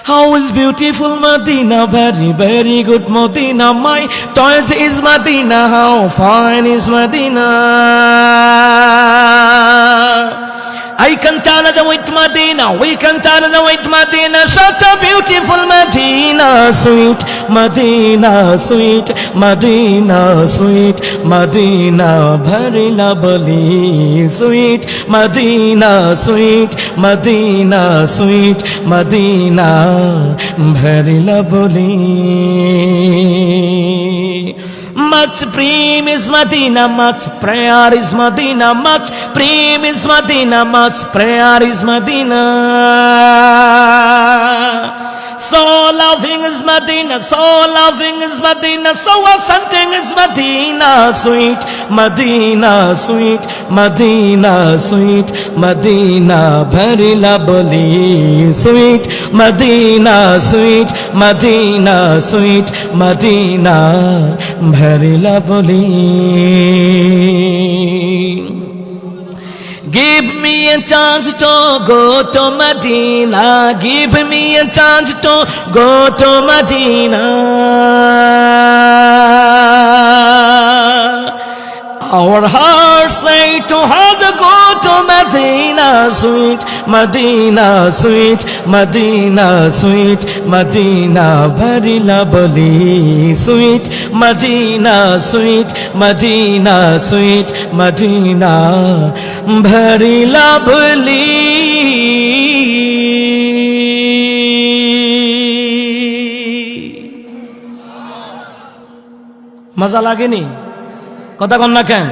How is beautiful Medina, very, very good Medina. My choice is Medina, how fine is Medina. I can challenge with Medina, we can challenge with Medina. Such a beautiful Medina, sweet Medina, sweet Medina, sweet Medina, very lovely, sweet Medina, sweet Medina, sweet Medina, very lovely. Much prem is Medina, much prayer is Medina, much prem is Medina, much prayer is Medina. So loving is Medina, so loving is Medina, so ascending is Medina, sweet Medina, sweet Medina, sweet Medina, very lovely, sweet Medina, sweet Medina, sweet Medina, very lovely. Give me a chance to go to Medina. Give me a chance to go to Medina. Our hearts say to have to go to Medina, sweet Medina, sweet Medina, sweet Medina, very lovely, sweet Medina, sweet Medina, sweet Medina, very lovely. মজা লাগেনি? কথা কন না কেন?